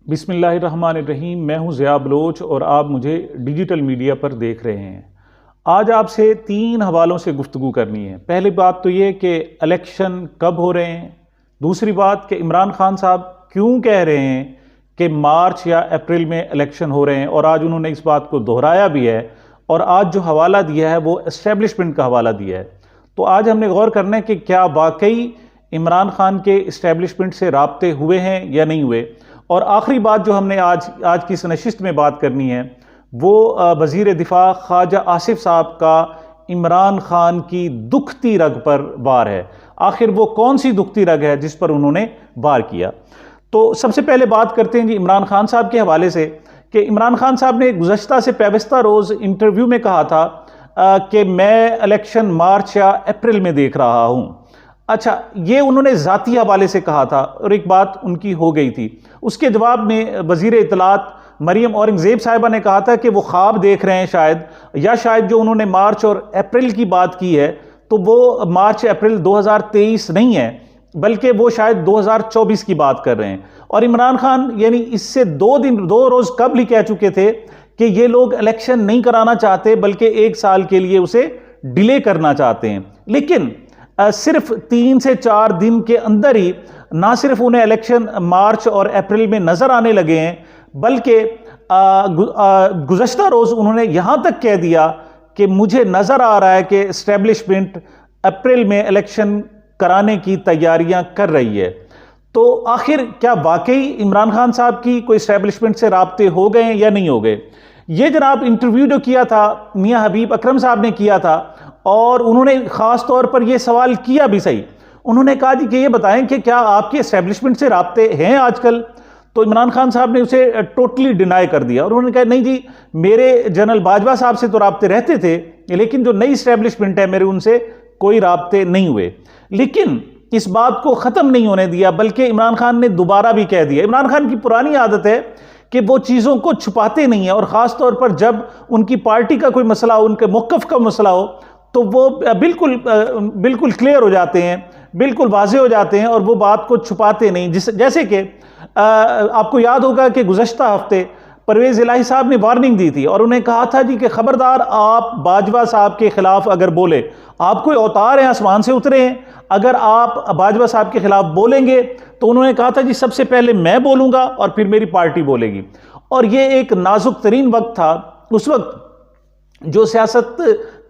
बिस्मिल्लाहिर्रहमानिर्रहीम। मैं हूं ज़िया बलोच और आप मुझे डिजिटल मीडिया पर देख रहे हैं। आज आपसे 3 हवालों से गुफ्तगू करनी है। पहली बात तो ये कि इलेक्शन कब हो रहे हैं। दूसरी बात कि इमरान खान साहब क्यों कह रहे हैं कि मार्च या अप्रैल में इलेक्शन हो रहे हैं, और आज उन्होंने इस बात को दोहराया भी है। और आज जो हवाला दिया है वो एस्टेब्लिशमेंट का हवाला दिया है। तो आज हमने गौर करना है कि क्या वाकई इमरान खान के इस्टेब्लिशमेंट से राब्ते हुए हैं या नहीं हुए। और आखिरी बात जो हमने आज की इस नशिस्त में बात करनी है वो वज़ीर दिफा ख्वाजा आसिफ साहब का इमरान खान की दुखती रग पर वार है। आखिर वो कौन सी दुखती रग है जिस पर उन्होंने वार किया। तो सबसे पहले बात करते हैं जी इमरान खान साहब के हवाले से कि इमरान खान साहब ने गुज़श्ता से पैबस्ता रोज़ इंटरव्यू में कहा था कि मैं इलेक्शन मार्च या अप्रैल में देख रहा हूँ। अच्छा, ये उन्होंने ज़ाती हवाले से कहा था और एक बात उनकी हो गई थी। उसके जवाब में वज़ीर इत्तलात मरियम औरंगज़ेब साहिबा ने कहा था कि वो ख्वाब देख रहे हैं शायद, या शायद जो उन्होंने मार्च और अप्रैल की बात की है तो वो मार्च अप्रैल 2023 नहीं है, बल्कि वो शायद 2024 की बात कर रहे हैं। और इमरान खान यानी इससे 2 रोज़ कबल ही कह चुके थे कि ये लोग इलेक्शन नहीं कराना चाहते बल्कि 1 साल के लिए उसे डिले करना चाहते हैं। लेकिन सिर्फ 3 से 4 दिन के अंदर ही ना सिर्फ उन्हें इलेक्शन मार्च और अप्रैल में नजर आने लगे हैं, बल्कि गुज़श्ता रोज उन्होंने यहां तक कह दिया कि मुझे नजर आ रहा है कि एस्टेब्लिशमेंट अप्रैल में इलेक्शन कराने की तैयारियां कर रही है। तो आखिर क्या वाकई इमरान खान साहब की कोई एस्टेब्लिशमेंट से राब्ते हो गए या नहीं हो गए। ये जनाब इंटरव्यू जो किया था मियां हबीब अकरम साहब ने किया था, और उन्होंने ख़ास तौर पर यह सवाल किया भी सही। उन्होंने कहा जी कि ये बताएं कि क्या आपके एस्टेब्लिशमेंट से राब्ते हैं आजकल। तो इमरान खान साहब ने उसे टोटली डिनाई कर दिया और उन्होंने कहा नहीं जी, मेरे जनरल बाजवा साहब से तो राब्ते रहते थे, लेकिन जो नई एस्टेब्लिशमेंट है मेरे उनसे कोई राब्ते नहीं हुए। लेकिन इस बात को ख़त्म नहीं होने दिया, बल्कि इमरान खान ने दोबारा भी कह दिया। इमरान खान की पुरानी आदत है कि वो चीज़ों को छुपाते नहीं है, और ख़ास तौर पर जब उनकी पार्टी का कोई मसला हो, उनके मौक़िफ़ का मसला हो, तो वो बिल्कुल क्लियर हो जाते हैं, बिल्कुल वाज़ेह हो जाते हैं और वो बात को छुपाते नहीं। जैसे कि आपको याद होगा कि गुज़श्ता हफ्ते परवेज़ इलाही साहब ने वार्निंग दी थी और उन्हें कहा था जी कि ख़बरदार आप बाजवा साहब के ख़िलाफ़ अगर बोले, आप कोई अवतार हैं, आसमान से उतरे हैं, अगर आप बाजवा साहब के ख़िलाफ़ बोलेंगे तो उन्होंने कहा था जी सबसे पहले मैं बोलूँगा और फिर मेरी पार्टी बोलेगी। और ये एक नाजुक तरीन वक्त था। उस वक्त जो सियासत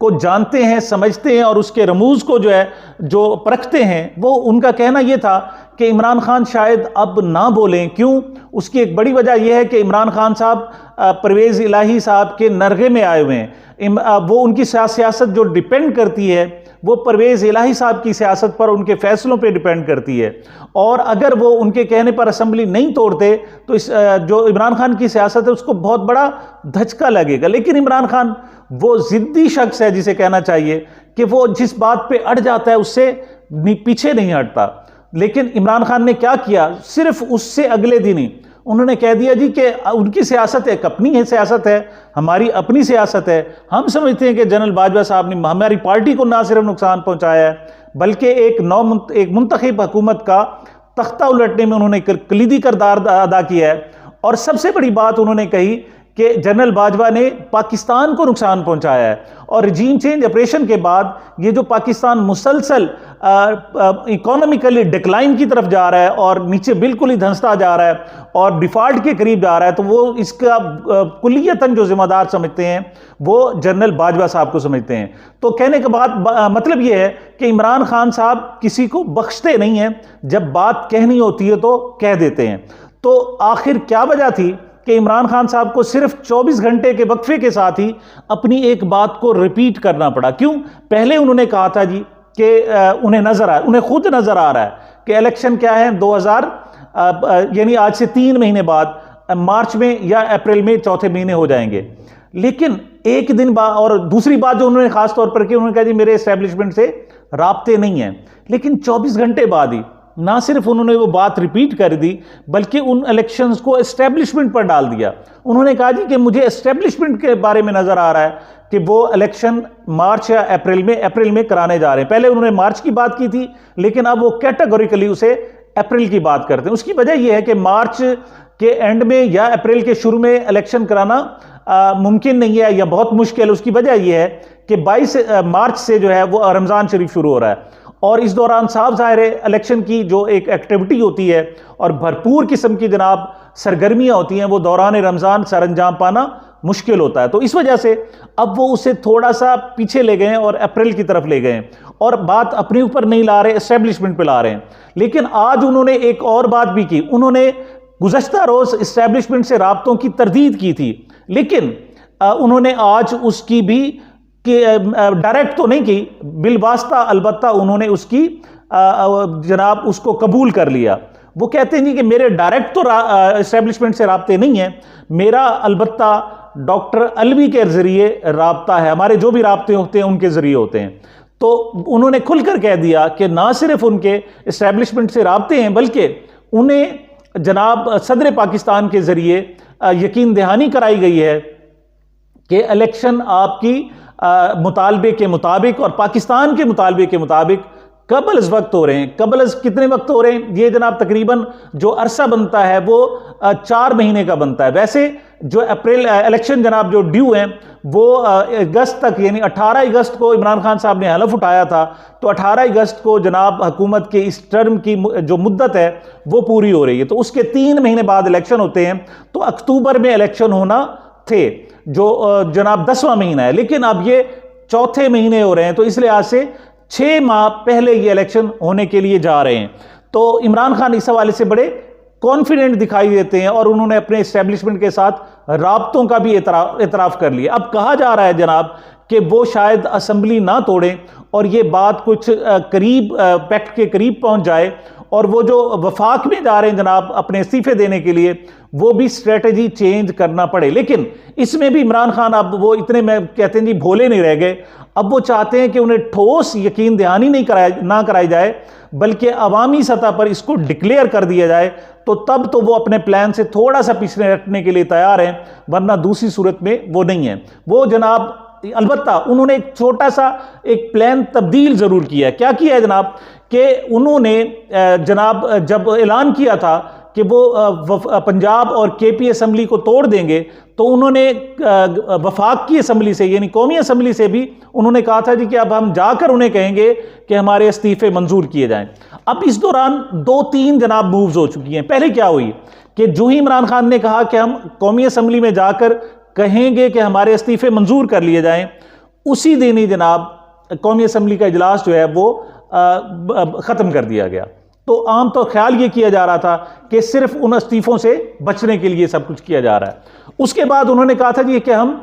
को जानते हैं, समझते हैं और उसके रमूज को जो परखते हैं, वो उनका कहना यह था कि इमरान खान शायद अब ना बोलें। क्यों? उसकी एक बड़ी वजह यह है कि इमरान खान साहब परवेज़ इलाही साहब के नरगे में आए हुए हैं। वो उनकी सियासत जो डिपेंड करती है वो परवेज़ इलाही साहब की सियासत पर, उनके फैसलों पे डिपेंड करती है। और अगर वो उनके कहने पर असेंबली नहीं तोड़ते तो जो इमरान खान की सियासत है उसको बहुत बड़ा धचका लगेगा। लेकिन इमरान खान वो ज़िद्दी शख्स है जिसे कहना चाहिए कि वो जिस बात पे अड़ जाता है उससे पीछे नहीं हटता। लेकिन इमरान खान ने क्या किया, सिर्फ उससे अगले दिन ही उन्होंने कह दिया जी कि उनकी सियासत एक अपनी है, सियासत है, हमारी अपनी सियासत है। हम समझते हैं कि जनरल बाजवा साहब ने हमारी पार्टी को ना सिर्फ नुकसान पहुंचाया है बल्कि एक मुंतखब हुकूमत का तख्ता उलटने में उन्होंने कलीदी किरदार अदा किया है। और सबसे बड़ी बात उन्होंने कही कि जनरल बाजवा ने पाकिस्तान को नुकसान पहुंचाया है। और रजीम चेंज ऑपरेशन के बाद ये जो पाकिस्तान मुसलसल इकोनॉमिकली डिक्लाइन की तरफ जा रहा है और नीचे बिल्कुल ही धंसता जा रहा है और डिफॉल्ट के करीब जा रहा है, तो वो इसका कुल्लियतन जो जिम्मेदार समझते हैं वो जनरल बाजवा साहब को समझते हैं। तो कहने के बाद मतलब ये है कि इमरान खान साहब किसी को बख्शते नहीं हैं, जब बात कहनी होती है तो कह देते हैं। तो आखिर क्या वजह थी कि इमरान खान साहब को सिर्फ 24 घंटे के वक्फे के साथ ही अपनी एक बात को रिपीट करना पड़ा। क्यों? पहले उन्होंने कहा था जी कि उन्हें खुद नजर आ रहा है कि इलेक्शन क्या है 2000 यानी आज से 3 महीने बाद मार्च में या अप्रैल में चौथे महीने हो जाएंगे। लेकिन एक दिन बाद, और दूसरी बात जो उन्होंने खास तौर पर की, उन्होंने कहा जी मेरे एस्टेब्लिशमेंट से राब्ते नहीं है। लेकिन 24 घंटे बाद ही ना सिर्फ उन्होंने वो बात रिपीट कर दी बल्कि उन इलेक्शंस को एस्टेब्लिशमेंट पर डाल दिया। उन्होंने कहा जी कि मुझे एस्टेब्लिशमेंट के बारे में नजर आ रहा है कि वो इलेक्शन मार्च या अप्रैल में कराने जा रहे हैं। पहले उन्होंने मार्च की बात की थी, लेकिन अब वो कैटेगोरिकली उसे अप्रैल की बात करते हैं। उसकी वजह यह है कि मार्च कि एंड में या अप्रैल के शुरू में इलेक्शन कराना मुमकिन नहीं है या बहुत मुश्किल है। उसकी वजह यह है कि 22 मार्च से जो है वो रमज़ान शरीफ शुरू हो रहा है और इस दौरान साफ ज़ाहिर है इलेक्शन की जो एक एक्टिविटी होती है और भरपूर किस्म की जनाब सरगर्मियाँ होती हैं, वो दौरान रमज़ान सर अंजाम पाना मुश्किल होता है। तो इस वजह से अब वो उसे थोड़ा सा पीछे ले गए हैं और अप्रैल की तरफ ले गए हैं और बात अपने ऊपर नहीं ला रहे, एस्टेब्लिशमेंट पे ला रहे हैं। लेकिन आज उन्होंने एक और बात भी की, उन्होंने गुज़श्ता रोज़ एस्टेब्लिशमेंट से राब्तों की तरदीद की थी, लेकिन उन्होंने आज उसकी भी कि डायरेक्ट तो नहीं की, बिलवास्ता अलबत्ता उन्होंने उसकी जनाब उसको कबूल कर लिया। वो कहते हैं जी कि मेरे डायरेक्ट तो एस्टेब्लिशमेंट से राब्ते नहीं है, मेरा अलबत्ता डॉक्टर अलवी के जरिए राब्ता है, हमारे जो भी राब्ते होते हैं उनके जरिए होते हैं। तो उन्होंने खुलकर कह दिया कि ना सिर्फ उनके एस्टेब्लिशमेंट से राब्ते हैं बल्कि उन्हें जनाब सदर पाकिस्तान के जरिए यकीन दहानी कराई गई है कि इलेक्शन आपकी मुतालबे के मुताबिक और पाकिस्तान के मुतालबे के मुताबिक कबल इस वक्त हो रहे हैं। कबल इस कितने वक्त हो रहे हैं? ये जनाब तकरीबन जो अरसा बनता है वो 4 महीने का बनता है। वैसे जो अप्रैल इलेक्शन जनाब जो ड्यू हैं वो अगस्त तक, यानी 18 अगस्त को इमरान खान साहब ने हलफ उठाया था, तो 18 अगस्त को जनाब हुकूमत के इस टर्म की जो मुद्दत है वो पूरी हो रही है। तो उसके 3 महीने बाद इलेक्शन होते हैं, तो अक्टूबर में इलेक्शन होना थे जो जनाब 10वां महीना है, लेकिन अब ये 4थे महीने हो रहे हैं। तो इसलिए आज से 6 माह पहले ये इलेक्शन होने के लिए जा रहे हैं। तो इमरान खान इस हवाले से बड़े कॉन्फिडेंट दिखाई देते हैं और उन्होंने अपने एस्टेब्लिशमेंट के साथ राब्तों का भी एतराफ़ कर लिया। अब कहा जा रहा है जनाब कि वो शायद असेंबली ना तोड़ें और ये बात कुछ करीब पैक्ट के करीब पहुंच जाए और वो जो वफाक में जा रहे हैं जनाब अपने इस्तीफे देने के लिए, वो भी स्ट्रेटजी चेंज करना पड़े। लेकिन इसमें भी इमरान खान अब वो इतने में कहते हैं जी भोले नहीं रह गए। अब वो चाहते हैं कि उन्हें ठोस यकीन दहानी ना कराई जाए बल्कि अवामी सतह पर इसको डिक्लेयर कर दिया जाए, तो तब तो वो अपने प्लान से थोड़ा सा पीछे हटने के लिए तैयार हैं, वरना दूसरी सूरत में वो नहीं है। वो जनाब अलबत्ता उन्होंने एक छोटा सा एक प्लान तब्दील जरूर किया है। क्या किया है जनाब कि उन्होंने जनाब जब ऐलान किया था कि वो पंजाब और केपी असम्बली को तोड़ देंगे, तो उन्होंने वफाक की असम्बली से यानी कौमी असम्बली से भी उन्होंने कहा था जी कि अब हम जाकर उन्हें कहेंगे कि हमारे इस्तीफे मंजूर किए जाएं। अब इस दौरान 2-3 जनाब मूव्स हो चुकी हैं। पहले क्या हुई कि जो ही इमरान खान ने कहा कि हम कौमी असम्बली में जाकर कहेंगे कि हमारे इस्तीफे मंजूर कर लिए जाएं, उसी दिन ही जनाब कौमी असम्बली का इजलास जो है वो ख़त्म कर दिया गया। तो आम तो ख्याल ये किया जा रहा था कि सिर्फ उन इस्तीफ़ों से बचने के लिए सब कुछ किया जा रहा है। उसके बाद उन्होंने कहा था जी कि हम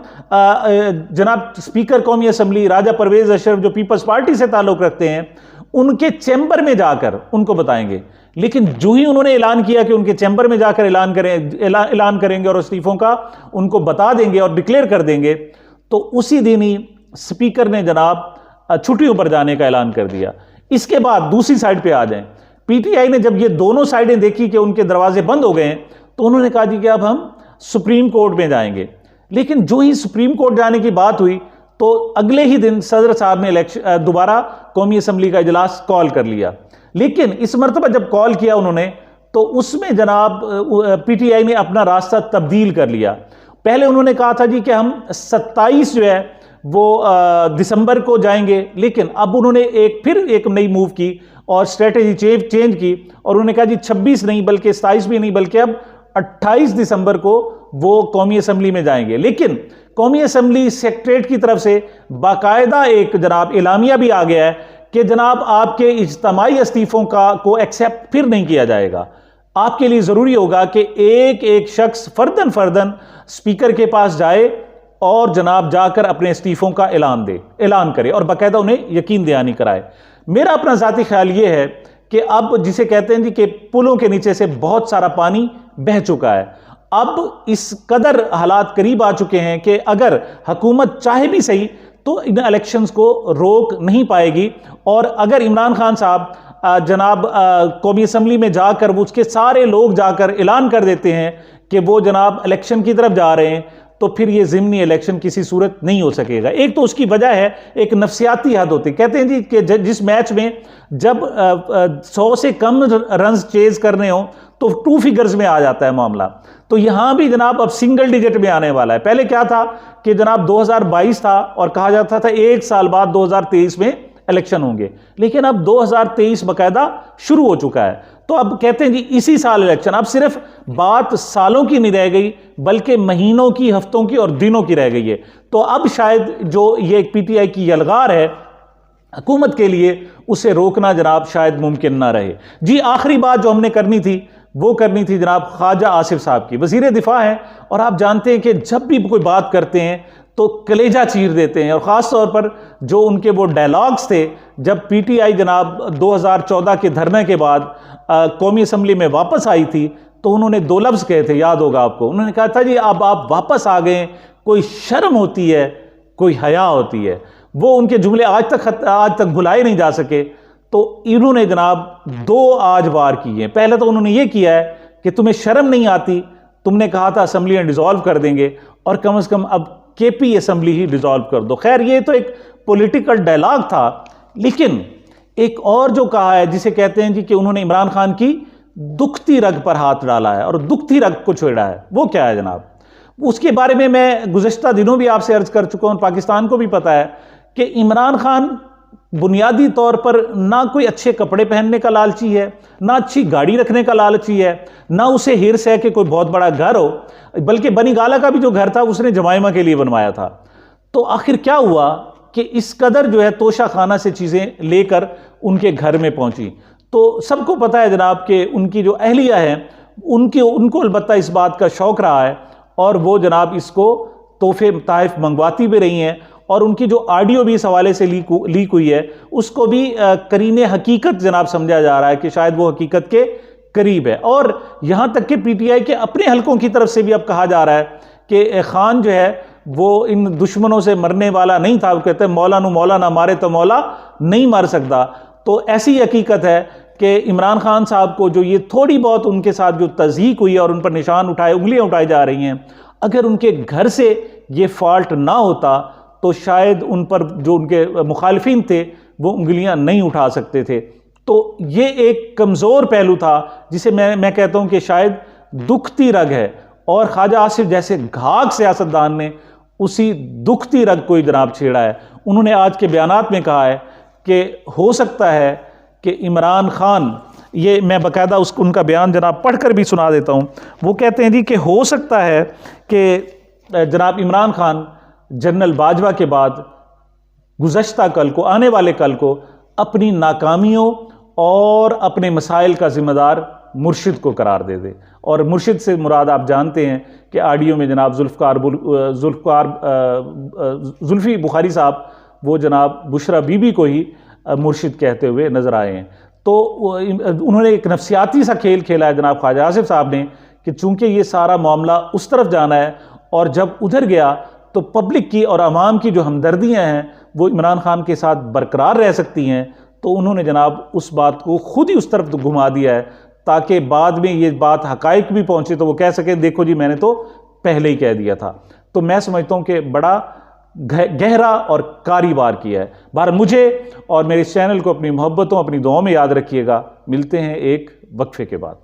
जनाब स्पीकर कौमी असम्बली राजा परवेज़ अशरफ जो पीपल्स पार्टी से ताल्लुक़ रखते हैं, उनके चैम्बर में जाकर उनको बताएंगे। लेकिन जो ही उन्होंने ऐलान किया कि उनके चैम्बर में जाकर ऐलान करेंगे और इस्तीफ़ों का उनको बता देंगे और डिक्लेयर कर देंगे, तो उसी दिन ही स्पीकर ने जनाब छुट्टियों पर जाने का ऐलान कर दिया। इसके बाद दूसरी साइड पे आ जाएं, पीटीआई ने जब ये दोनों साइडें देखी कि उनके दरवाजे बंद हो गए हैं, तो उन्होंने कहा जी कि अब हम सुप्रीम कोर्ट में जाएंगे। लेकिन जो ही सुप्रीम कोर्ट जाने की बात हुई, तो अगले ही दिन सदर साहब ने दोबारा कौमी असम्बली का इजलास कॉल कर लिया। लेकिन इस मरतबा जब कॉल किया उन्होंने, तो उसमें जनाब पीटीआई ने अपना रास्ता तब्दील कर लिया। पहले उन्होंने कहा था जी कि हम 27 जो है वो दिसंबर को जाएंगे, लेकिन अब उन्होंने फिर एक नई मूव की और स्ट्रेटेजी चेंज की और उन्होंने कहा जी 26 नहीं बल्कि 27 भी नहीं बल्कि अब 28 दिसंबर को वो कौमी असम्बली में जाएंगे। लेकिन कौमी असम्बली सेक्रेटरीट की तरफ से बाकायदा एक जनाब एलामिया भी आ गया है कि जनाब आपके इज्तमाई इस्तीफ़ों को एक्सेप्ट फिर नहीं किया जाएगा। आपके लिए ज़रूरी होगा कि एक एक शख्स फर्दन स्पीकर के पास जाए और जनाब जाकर अपने इस्तीफ़ों का ऐलान करे और बाकायदा उन्हें यकीन दहानी कराए। मेरा अपना ज़ाती ख्याल ये है कि अब जिसे कहते हैं जी कि पुलों के नीचे से बहुत सारा पानी बह चुका है। अब इस कदर हालात करीब आ चुके हैं कि अगर हुकूमत चाहे भी सही तो इन इलेक्शंस को रोक नहीं पाएगी। और अगर इमरान खान साहब जनाब कौमी असम्बली में जाकर वो उसके सारे लोग जाकर ऐलान कर देते हैं कि वो जनाब इलेक्शन की तरफ जा रहे हैं, तो फिर ये ज़िमनी इलेक्शन किसी सूरत नहीं हो सकेगा। एक तो उसकी वजह है एक नफसियाती हद होती, कहते हैं जी कि जिस मैच में जब 100 से कम रन्स चेज करने हो तो 2 फिगर्स में आ जाता है मामला। तो यहां भी जनाब अब सिंगल डिजिट में आने वाला है। पहले क्या था कि जनाब 2022 था और कहा जाता था 1 साल बाद 2023 में इलेक्शन होंगे, लेकिन अब 2023 बकायदा शुरू हो चुका है। तो अब कहते हैं जी इसी साल इलेक्शन। अब सिर्फ बात सालों की नहीं रह गई, बल्कि महीनों की, हफ्तों की और दिनों की रह गई है। तो अब शायद जो ये एक पीटीआई की यलगार है हुकूमत के लिए, उसे रोकना जनाब शायद मुमकिन ना रहे। जी आखिरी बात जो हमने करनी थी वो करनी थी जनाब ख्वाजा आसिफ साहब की, वजीर दिफा हैं, और आप जानते हैं कि जब भी कोई बात करते हैं तो कलेजा चीर देते हैं। और ख़ास तौर पर जो उनके वो डायलॉग्स थे जब पीटीआई जनाब 2014 के धरने के बाद कौमी असम्बली में वापस आई थी, तो उन्होंने 2 लफ्ज़ कहे थे, याद होगा आपको। उन्होंने कहा था जी अब आप वापस आ गए, कोई शर्म होती है, कोई हया होती है। वो उनके जुमले आज तक भुलाए नहीं जा सके। तो इन्होंने जनाब 2 आज वार किए। पहले तो उन्होंने ये किया है कि तुम्हें शर्म नहीं आती, तुमने कहा था असम्बलियाँ डिज़ोल्व कर देंगे और कम से कम अब केपी असम्बली ही डिज़ोल्व कर दो। खैर ये तो एक पॉलिटिकल डायलॉग था, लेकिन एक और जो कहा है जिसे कहते हैं जी कि उन्होंने इमरान खान की दुखती रग पर हाथ डाला है और दुखती रग को छेड़ा है, वो क्या है जनाब? उसके बारे में मैं गुज़श्ता दिनों भी आपसे अर्ज कर चुका हूँ, पाकिस्तान को भी पता है कि इमरान खान बुनियादी तौर पर ना कोई अच्छे कपड़े पहनने का लालची है, ना अच्छी गाड़ी रखने का लालची है, ना उसे हिर्स है कि कोई बहुत बड़ा घर हो, बल्कि बनी गाला का भी जो घर था उसने जमाइमा के लिए बनवाया था। तो आखिर क्या हुआ कि इस कदर जो है तोशा खाना से चीज़ें लेकर उनके घर में पहुंची। तो सबको पता है जनाब कि उनकी जो अहलिया है उनको अलबत्ता इस बात का शौक़ रहा है और वो जनाब इसको तोहफे तहफ़ मंगवाती भी रही हैं। और उनकी जो ऑडियो भी इस हवाले से लीक हुई है उसको भी करीने हकीकत जनाब समझा जा रहा है कि शायद वो हकीकत के करीब है। और यहाँ तक कि पीटीआई के अपने हलकों की तरफ से भी अब कहा जा रहा है कि खान जो है वो इन दुश्मनों से मरने वाला नहीं था। वो कहते हैं मौला नु मौला ना मारे तो मौला नहीं मार सकता। तो ऐसी हकीकत है कि इमरान खान साहब को जो ये थोड़ी बहुत उनके साथ जो तज़हीक हुई है और उन पर निशान उठाए, उंगलियाँ उठाई जा रही हैं, अगर उनके घर से ये फॉल्ट ना होता तो शायद उन पर जो उनके मुखालिफिन थे वो उंगलियां नहीं उठा सकते थे। तो ये एक कमज़ोर पहलू था जिसे मैं कहता हूं कि शायद दुखती रग है। और ख्वाजा आसिफ जैसे घाघ सियासतदान ने उसी दुखती रग को ही जनाब छेड़ा है। उन्होंने आज के बयानात में कहा है कि हो सकता है कि इमरान खान, ये मैं बाकायदा उनका बयान जनाब पढ़कर भी सुना देता हूँ। वो कहते हैं जी कि हो सकता है कि जनाब इमरान खान जनरल बाजवा के बाद गुज़श्ता कल को, आने वाले कल को, अपनी नाकामियों और अपने मसाइल का ज़िम्मेदार मुर्शिद को करार दे दे। और मुर्शिद से मुराद आप जानते हैं कि ऑडियो में जनाब जुल्फ़ी बुखारी साहब वो जनाब बुशरा बीबी को ही मुर्शिद कहते हुए नज़र आए हैं। तो उन्होंने एक नफ्सियाती सा खेल खेला है जनाब ख्वाजा आसिफ साहब ने कि चूँकि ये सारा मामला उस तरफ जाना है और जब उधर गया तो पब्लिक की और आवाम की जो हमदर्दियाँ हैं वो इमरान खान के साथ बरकरार रह सकती हैं। तो उन्होंने जनाब उस बात को खुद ही उस तरफ तो घुमा दिया है ताकि बाद में ये बात हकाइक भी पहुँचे तो वो कह सकें देखो जी मैंने तो पहले ही कह दिया था। तो मैं समझता हूँ कि बड़ा गहरा और कारी वार किया है। बाहर मुझे और मेरे इस चैनल को अपनी मोहब्बतों, अपनी दुआओं में याद रखिएगा। मिलते हैं एक वक्फे के बाद।